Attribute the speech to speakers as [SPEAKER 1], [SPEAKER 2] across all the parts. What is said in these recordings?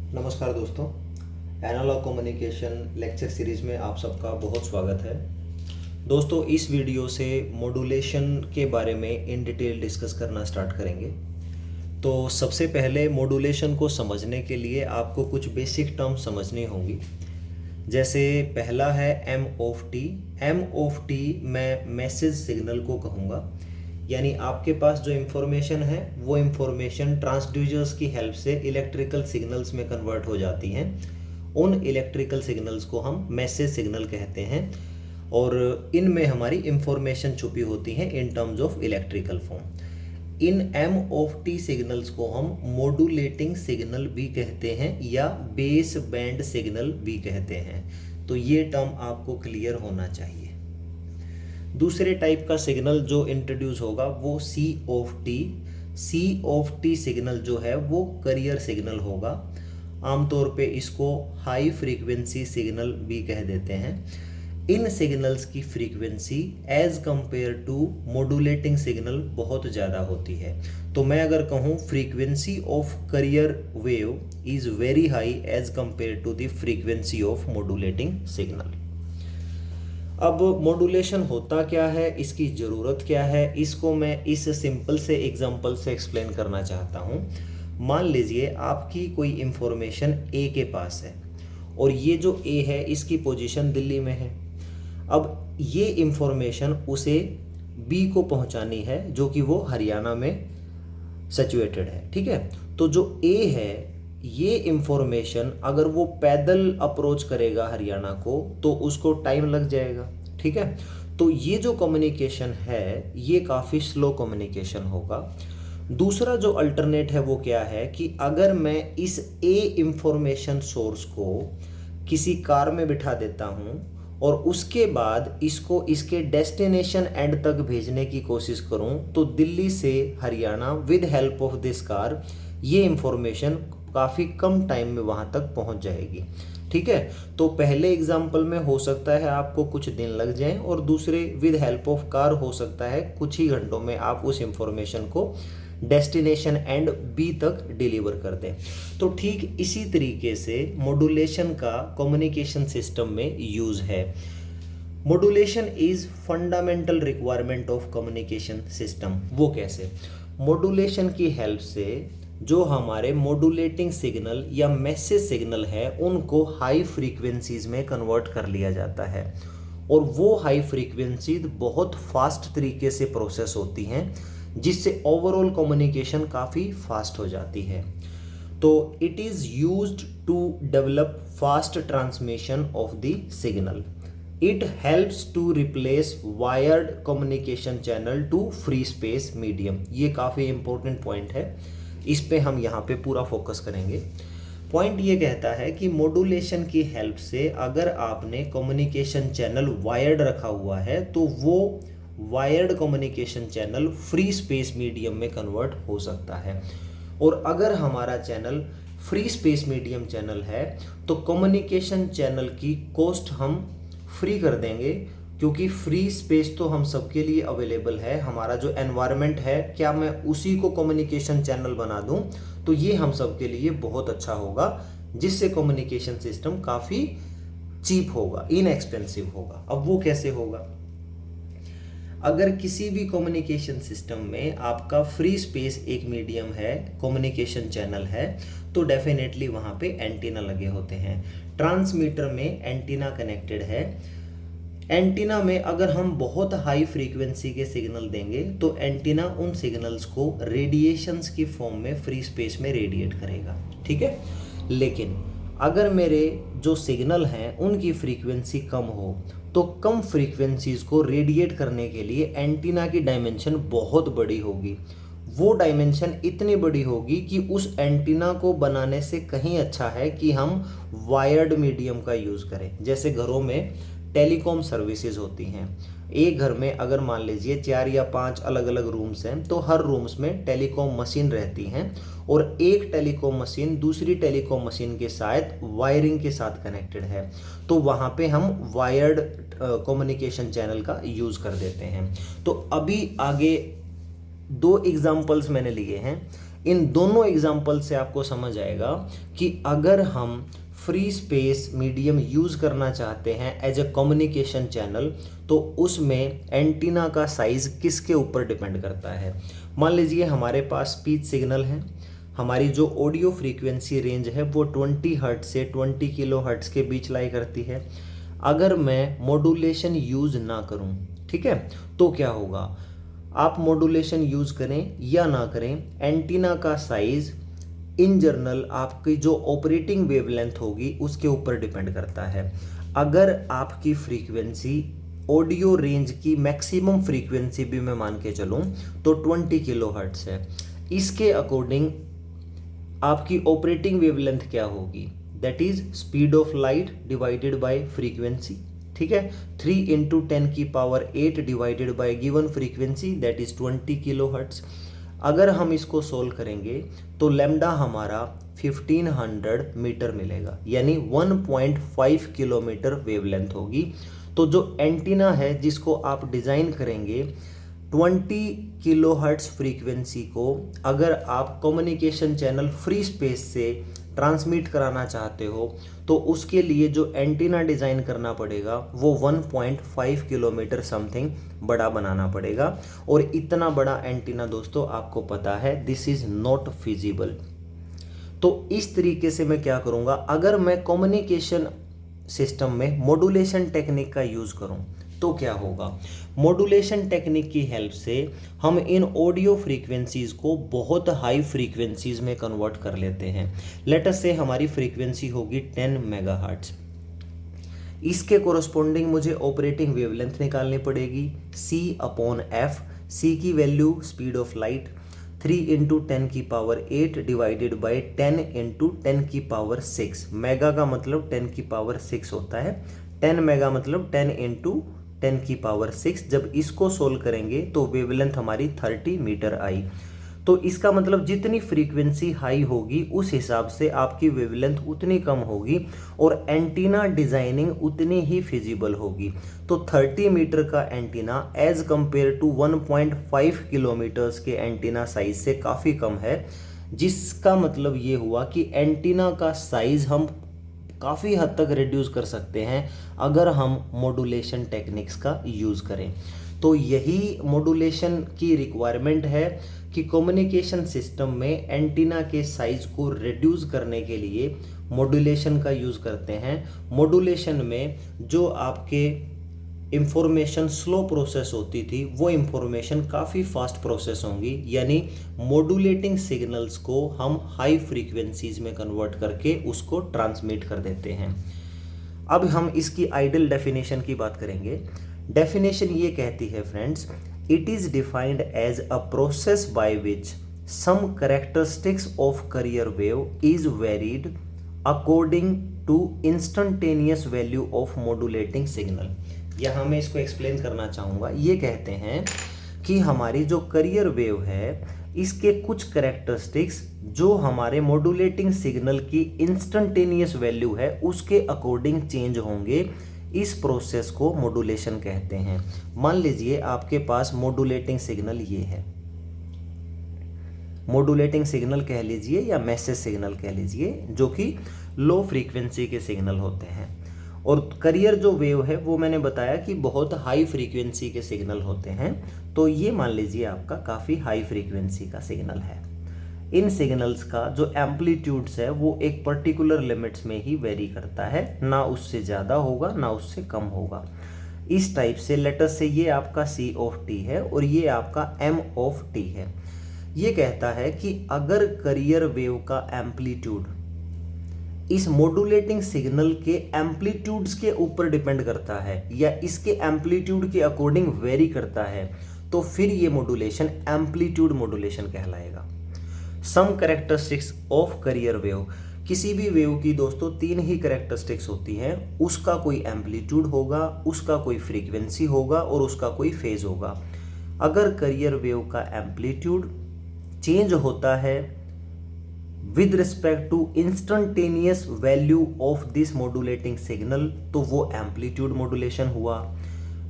[SPEAKER 1] नमस्कार दोस्तों, analogue communication lecture series में आप सबका बहुत स्वागत है। दोस्तों, इस वीडियो से मॉड्यूलेशन के बारे में इन डिटेल डिस्कस करना स्टार्ट करेंगे। तो सबसे पहले मॉड्यूलेशन को समझने के लिए आपको कुछ बेसिक टर्म्स समझनी होंगी। जैसे पहला है M of T. M of T मैं मैसेज सिग्नल को कहूँगा, यानी आपके पास जो इन्फॉर्मेशन है वो इन्फॉर्मेशन ट्रांसड्यूसर्स की हेल्प से इलेक्ट्रिकल सिग्नल्स में कन्वर्ट हो जाती हैं। उन इलेक्ट्रिकल सिग्नल्स को हम मैसेज सिग्नल कहते हैं और इनमें हमारी इन्फॉर्मेशन छुपी होती है in terms of electrical form. इन एम ऑफ टी सिग्नल्स को हम मॉड्यूलेटिंग सिग्नल भी कहते हैं या बेस बैंड सिग्नल भी कहते हैं। तो ये टर्म आपको क्लियर होना चाहिए। दूसरे टाइप का सिग्नल जो इंट्रोड्यूस होगा वो C of T. C of T signal जो है वो करियर सिग्नल होगा। आमतौर पे इसको हाई फ्रीक्वेंसी सिग्नल भी कह देते हैं। इन सिग्नल्स की frequency as compare to modulating signal बहुत ज़्यादा होती है। तो मैं अगर कहूँ frequency of carrier wave is very high as compare to the frequency of modulating signal. अब मॉड्यूलेशन होता क्या है, इसकी ज़रूरत क्या है, इसको मैं इस सिंपल से एग्जांपल से एक्सप्लेन करना चाहता हूँ। मान लीजिए आपकी कोई इन्फॉर्मेशन ए के पास है और ये जो ए है इसकी पोजीशन दिल्ली में है। अब ये इन्फॉर्मेशन उसे बी को पहुँचानी है जो कि वो हरियाणा में सिचुएटेड है। ठीक है, तो जो ए है ये इन्फॉर्मेशन अगर वो पैदल अप्रोच करेगा हरियाणा को तो उसको टाइम लग जाएगा। ठीक है, तो ये जो कम्युनिकेशन है ये काफ़ी स्लो कम्युनिकेशन होगा। दूसरा जो अल्टरनेट है वो क्या है कि अगर मैं इस ए इन्फॉर्मेशन सोर्स को किसी कार में बिठा देता हूँ और उसके बाद इसको इसके डेस्टिनेशन एंड तक भेजने की कोशिश करूँ तो दिल्ली से Haryana with help of this car ये इन्फॉर्मेशन काफ़ी कम टाइम में वहाँ तक पहुँच जाएगी। ठीक है, तो पहले एग्जाम्पल में हो सकता है आपको कुछ दिन लग जाएं और दूसरे विद हेल्प ऑफ कार हो सकता है कुछ ही घंटों में आप उस इंफॉर्मेशन को डेस्टिनेशन एंड बी तक डिलीवर कर दें। तो ठीक इसी तरीके से मॉड्यूलेशन का कम्युनिकेशन सिस्टम में यूज़ है। Modulation is fundamental requirement of communication system. वो कैसे? मॉड्यूलेशन की हेल्प से जो हमारे मॉड्यूलेटिंग सिग्नल या मैसेज सिग्नल है उनको हाई फ्रीक्वेंसीज में कन्वर्ट कर लिया जाता है और वो हाई फ्रीक्वेंसी बहुत फास्ट तरीके से प्रोसेस होती हैं जिससे ओवरऑल कम्युनिकेशन काफ़ी फास्ट हो जाती है। तो it is used to develop fast transmission of the signal. It helps to replace wired communication channel to free space medium. ये काफ़ी इंपॉर्टेंट पॉइंट है, इस पे हम यहाँ पे पूरा फोकस करेंगे। पॉइंट ये कहता है कि मॉड्यूलेशन की हेल्प से अगर आपने कम्युनिकेशन चैनल वायर्ड रखा हुआ है तो वो wired communication channel free space medium में कन्वर्ट हो सकता है। और अगर हमारा channel free space medium channel है तो कम्युनिकेशन चैनल की कॉस्ट हम फ्री कर देंगे, क्योंकि फ्री स्पेस तो हम सबके लिए अवेलेबल है। हमारा जो एनवायरनमेंट है क्या मैं उसी को कम्युनिकेशन चैनल बना दूं तो ये हम सबके लिए बहुत अच्छा होगा, जिससे कम्युनिकेशन सिस्टम काफ़ी चीप होगा, इनएक्सपेंसिव होगा। अब वो कैसे होगा? अगर किसी भी कम्युनिकेशन सिस्टम में आपका फ्री स्पेस एक मीडियम है, कम्युनिकेशन चैनल है, तो डेफिनेटली वहाँ पे एंटीना लगे होते हैं। ट्रांसमीटर में एंटीना कनेक्टेड है। एंटीना में अगर हम बहुत हाई फ्रीक्वेंसी के सिग्नल देंगे तो एंटीना उन सिग्नल्स को रेडिएशंस की फॉर्म में फ्री स्पेस में रेडिएट करेगा। ठीक है, लेकिन अगर मेरे जो सिग्नल हैं उनकी फ्रीक्वेंसी कम हो तो कम फ्रीक्वेंसीज को रेडिएट करने के लिए एंटीना की डायमेंशन बहुत बड़ी होगी। वो डायमेंशन इतनी बड़ी होगी कि उस एंटीना को बनाने से कहीं अच्छा है कि हम वायर्ड मीडियम का यूज़ करें। जैसे घरों में टेलीकॉम सर्विसेज होती हैं, एक घर में अगर मान लीजिए 4 या 5 अलग अलग रूम्स हैं तो हर रूम्स में टेलीकॉम मशीन रहती हैं और एक टेलीकॉम मशीन दूसरी टेलीकॉम मशीन के साथ वायरिंग के साथ कनेक्टेड है, तो वहाँ पे हम वायर्ड कम्युनिकेशन चैनल का यूज़ कर देते हैं। तो अभी आगे 2 एग्जाम्पल्स मैंने लिए हैं, इन दोनों एग्जाम्पल से आपको समझ आएगा कि अगर हम फ्री स्पेस मीडियम यूज़ करना चाहते हैं एज अ कम्युनिकेशन चैनल, तो उसमें एंटीना का साइज़ किसके ऊपर डिपेंड करता है। मान लीजिए हमारे पास स्पीच सिग्नल है, हमारी जो ऑडियो फ्रीक्वेंसी रेंज है वो 20 हर्ट्ज से 20 किलो हर्ट्ज के बीच लाई करती है। अगर मैं मॉड्यूलेशन यूज़ ना करूं, ठीक है, तो क्या होगा, आप मॉड्यूलेशन यूज़ करें या ना करें, एंटीना का साइज़ इन जनरल आपकी जो ऑपरेटिंग वेवलेंथ होगी उसके ऊपर डिपेंड करता है। अगर आपकी फ्रीक्वेंसी ऑडियो रेंज की मैक्सिमम फ्रीक्वेंसी भी मैं मान के चलूँ तो 20 किलो हर्ट्ज है, इसके अकॉर्डिंग आपकी ऑपरेटिंग वेवलेंथ क्या होगी, that is speed of light divided by frequency, ठीक है, 3 इंटू 10 की power 8 divided by given frequency that is 20 kilo hertz. अगर हम इसको सोल्व करेंगे तो लैम्डा हमारा 1500 मीटर मिलेगा, यानी 1.5 किलोमीटर वेवलेंथ होगी। तो जो एंटीना है जिसको आप डिज़ाइन करेंगे 20 किलो हर्ट्ज फ्रीक्वेंसी को अगर आप कम्युनिकेशन चैनल फ्री स्पेस से ट्रांसमिट कराना चाहते हो तो उसके लिए जो एंटीना डिज़ाइन करना पड़ेगा वो 1.5 किलोमीटर समथिंग बड़ा बनाना पड़ेगा। और इतना बड़ा एंटीना दोस्तों आपको पता है दिस इज़ नॉट फिजिबल। तो इस तरीके से मैं क्या करूँगा, अगर मैं कम्युनिकेशन सिस्टम में मॉड्यूलेशन टेक्निक का यूज़ करूँ तो क्या होगा, मॉड्यूलेशन टेक्निक की हेल्प से हम इन ऑडियो फ्रीक्वेंसीज को बहुत हाई फ्रीक्वेंसीज में कन्वर्ट कर लेते हैं। लेट अस से हमारी फ्रीक्वेंसी होगी 10 मेगाहर्ट्ज, इसके कोरस्पॉन्डिंग मुझे ऑपरेटिंग वेवलेंथ निकालनी पड़ेगी C/F। C की value speed of light 3 into 10 की पावर 8 डिवाइडेड बाई 10 इंटू 10 की पावर 6। मेगा का मतलब 10 की पावर 6 होता है, 10 मेगा मतलब 10 इंटू 10 की पावर 6। जब इसको सोल्व करेंगे तो वेवलेंथ हमारी 30 मीटर आई। तो इसका मतलब जितनी फ्रीक्वेंसी हाई होगी उस हिसाब से आपकी वेवलेंथ उतनी कम होगी और एंटीना डिजाइनिंग उतनी ही फिजिबल होगी। तो 30 मीटर का antenna as compare to 1.5 kilometres के एंटीना साइज से काफ़ी कम है, जिसका मतलब ये हुआ कि एंटीना का साइज हम काफ़ी हद तक रिड्यूस कर सकते हैं अगर हम मॉड्यूलेशन टेक्निक्स का यूज़ करें। तो यही मॉड्यूलेशन की रिक्वायरमेंट है कि कम्युनिकेशन सिस्टम में एंटीना के साइज़ को रिड्यूस करने के लिए मॉड्यूलेशन का यूज़ करते हैं। मॉड्यूलेशन में जो आपके इंफॉर्मेशन स्लो प्रोसेस होती थी वो इंफॉर्मेशन काफ़ी फास्ट प्रोसेस होंगी, यानी मॉड्यूलेटिंग सिग्नल्स को हम हाई फ्रीक्वेंसीज में कन्वर्ट करके उसको ट्रांसमिट कर देते हैं। अब हम इसकी आइडियल डेफिनेशन की बात करेंगे। डेफिनेशन ये कहती है friends, it is defined as a process by which some characteristics of carrier wave is varied according to instantaneous value of modulating signal. यहाँ मैं इसको एक्सप्लेन करना चाहूँगा। ये कहते हैं कि हमारी जो कैरियर वेव है इसके कुछ कैरेक्टरिस्टिक्स जो हमारे मॉड्यूलेटिंग सिग्नल की इंस्टेंटेनियस वैल्यू है उसके अकॉर्डिंग चेंज होंगे। इस प्रोसेस को मॉड्यूलेशन कहते हैं। मान लीजिए आपके पास मॉड्यूलेटिंग सिग्नल ये है, मॉड्यूलेटिंग सिग्नल कह लीजिए या मैसेज सिग्नल कह लीजिए, जो कि लो फ्रीक्वेंसी के सिग्नल होते हैं। और कैरियर जो वेव है वो मैंने बताया कि बहुत हाई फ्रीक्वेंसी के सिग्नल होते हैं। तो ये मान लीजिए आपका काफ़ी हाई फ्रीक्वेंसी का सिग्नल है। इन सिग्नल्स का जो एम्पलीट्यूड्स है वो एक पर्टिकुलर लिमिट्स में ही वेरी करता है, ना उससे ज़्यादा होगा ना उससे कम होगा। इस टाइप से लेटर से ये आपका C/T है और ये आपका M/T है। ये कहता है कि अगर कैरियर वेव का एम्पलीट्यूड इस मॉड्यूलेटिंग सिग्नल के एम्पलीट्यूड्स के ऊपर डिपेंड करता है या इसके एम्पलीट्यूड के अकॉर्डिंग वेरी करता है तो फिर ये मॉड्यूलेशन एम्पलीट्यूड मॉड्यूलेशन कहलाएगा। Some characteristics of carrier wave, किसी भी वेव की दोस्तों 3 ही कैरेक्टरिस्टिक्स होती हैं, उसका कोई एम्पलीट्यूड होगा, उसका कोई फ्रीक्वेंसी होगा और उसका कोई फेज होगा। अगर कैरियर वेव का एम्पलीट्यूड चेंज होता है with respect to instantaneous value of this modulating signal तो वो एम्पलीट्यूड मॉड्यूलेशन हुआ।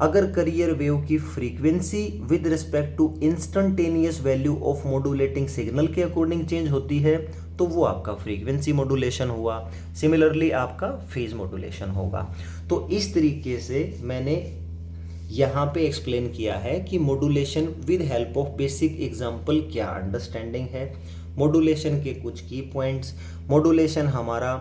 [SPEAKER 1] अगर करियर वेव की frequency with respect to instantaneous value of modulating signal के अकॉर्डिंग चेंज होती है तो वो आपका फ्रीक्वेंसी मॉड्यूलेशन हुआ। सिमिलरली आपका फेज मॉड्यूलेशन होगा। तो इस तरीके से मैंने यहाँ पे एक्सप्लेन किया है कि modulation with help of basic example क्या अंडरस्टैंडिंग है, मॉड्यूलेशन के कुछ की पॉइंट्स। मॉड्यूलेशन हमारा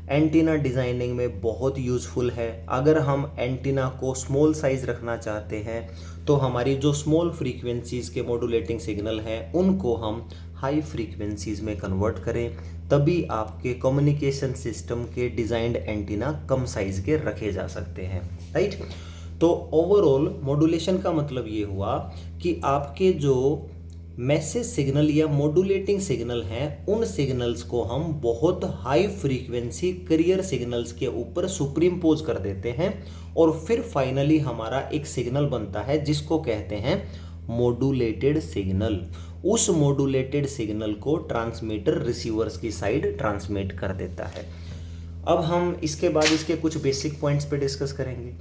[SPEAKER 1] एंटीना डिज़ाइनिंग में बहुत यूज़फुल है। अगर हम एंटीना को स्मॉल साइज रखना चाहते हैं तो हमारी जो स्मॉल फ्रीक्वेंसीज़ के मॉड्यूलेटिंग सिग्नल हैं उनको हम हाई फ्रीक्वेंसीज़ में कन्वर्ट करें, तभी आपके कम्युनिकेशन सिस्टम के डिज़ाइंड एंटीना कम साइज़ के रखे जा सकते हैं, राइट। तो ओवरऑल मॉड्यूलेशन का मतलब ये हुआ कि आपके जो मैसेज सिग्नल या मॉड्यूलेटिंग सिग्नल हैं उन सिग्नल्स को हम बहुत हाई फ्रीक्वेंसी करियर सिग्नल्स के ऊपर सुपरिम्पोज कर देते हैं और फिर फाइनली हमारा एक सिग्नल बनता है जिसको कहते हैं मॉड्यूलेटेड सिग्नल। उस मॉड्यूलेटेड सिग्नल को ट्रांसमीटर रिसीवर्स की साइड ट्रांसमिट कर देता है। अब हम इसके बाद इसके कुछ बेसिक पॉइंट्स पे डिस्कस करेंगे।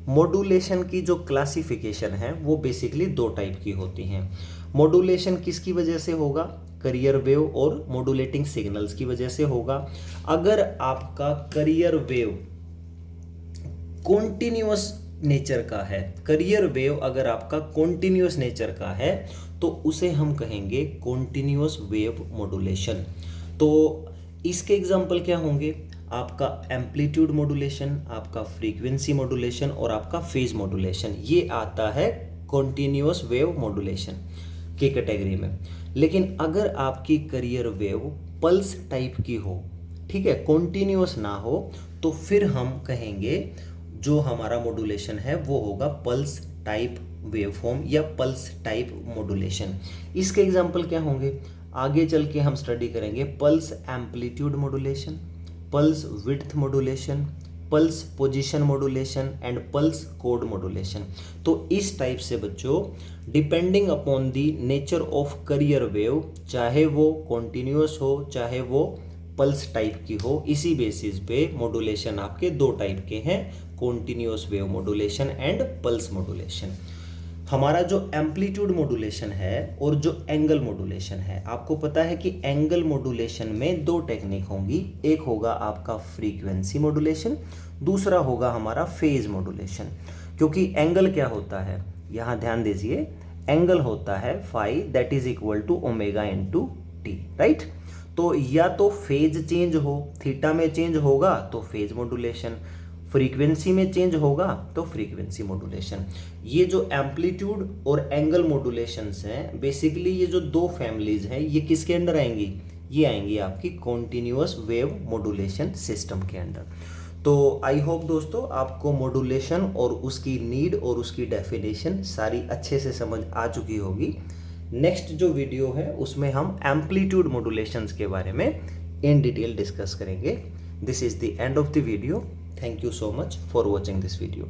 [SPEAKER 1] मॉड्यूलेशन की जो क्लासिफिकेशन है वो बेसिकली दो टाइप की होती हैं। मॉड्यूलेशन किसकी वजह से होगा? करियर वेव और मॉड्यूलेटिंग सिग्नल्स की वजह से होगा। अगर आपका करियर वेव कॉन्टिन्यूअस नेचर का है, करियर वेव अगर आपका कॉन्टिन्यूअस नेचर का है तो उसे हम कहेंगे कॉन्टिन्यूअस वेव मॉड्यूलेशन। तो इसके एग्जाम्पल क्या होंगे? आपका एम्पलीट्यूड मॉड्यूलेशन, आपका फ्रीक्वेंसी मॉड्यूलेशन और आपका फेज मॉड्यूलेशन, ये आता है कॉन्टिन्यूअस वेव मॉड्यूलेशन की कैटेगरी में। लेकिन अगर आपकी करियर वेव पल्स टाइप की हो, ठीक है, कॉन्टिन्यूअस ना हो, तो फिर हम कहेंगे जो हमारा मॉड्यूलेशन है वो होगा पल्स टाइप वेवफॉर्म या पल्स टाइप मॉड्यूलेशन। इसके एग्जाम्पल क्या होंगे? आगे चल के हम स्टडी करेंगे pulse amplitude modulation, pulse width modulation, pulse position modulation and pulse code modulation. तो इस टाइप से बच्चों depending upon the nature of carrier wave, चाहे वो कॉन्टिन्यूअस हो चाहे वो पल्स टाइप की हो, इसी बेसिस पे मॉड्यूलेशन आपके दो टाइप के हैं, continuous wave modulation and pulse modulation. हमारा जो एम्पलीट्यूड मॉड्यूलेशन है और जो एंगल मॉड्यूलेशन है, आपको पता है कि एंगल मॉड्यूलेशन में दो टेक्निक होंगी, एक होगा आपका फ्रीक्वेंसी मॉड्यूलेशन, दूसरा होगा हमारा फेज मॉड्यूलेशन। क्योंकि एंगल क्या होता है, यहाँ ध्यान दीजिए, एंगल होता है phi that is equal to omega into T, right. तो या तो फेज चेंज हो, थीटा में चेंज होगा तो फेज मॉड्यूलेशन, फ्रीक्वेंसी में चेंज होगा तो फ्रीक्वेंसी मॉड्यूलेशन। ये जो एम्पलीट्यूड और एंगल मॉड्यूलेशंस हैं, बेसिकली ये जो दो फैमिलीज हैं, ये किसके अंडर आएंगी? ये आएंगी आपकी कॉन्टिन्यूअस वेव मॉड्यूलेशन सिस्टम के अंडर। तो आई होप दोस्तों आपको मॉड्यूलेशन और उसकी नीड और उसकी डेफिनेशन सारी अच्छे से समझ आ चुकी होगी। नेक्स्ट जो वीडियो है उसमें हम एम्पलीट्यूड मॉड्यूलेशंस के बारे में इन डिटेल डिस्कस करेंगे। This is the end of the video. Thank you so much for watching this video.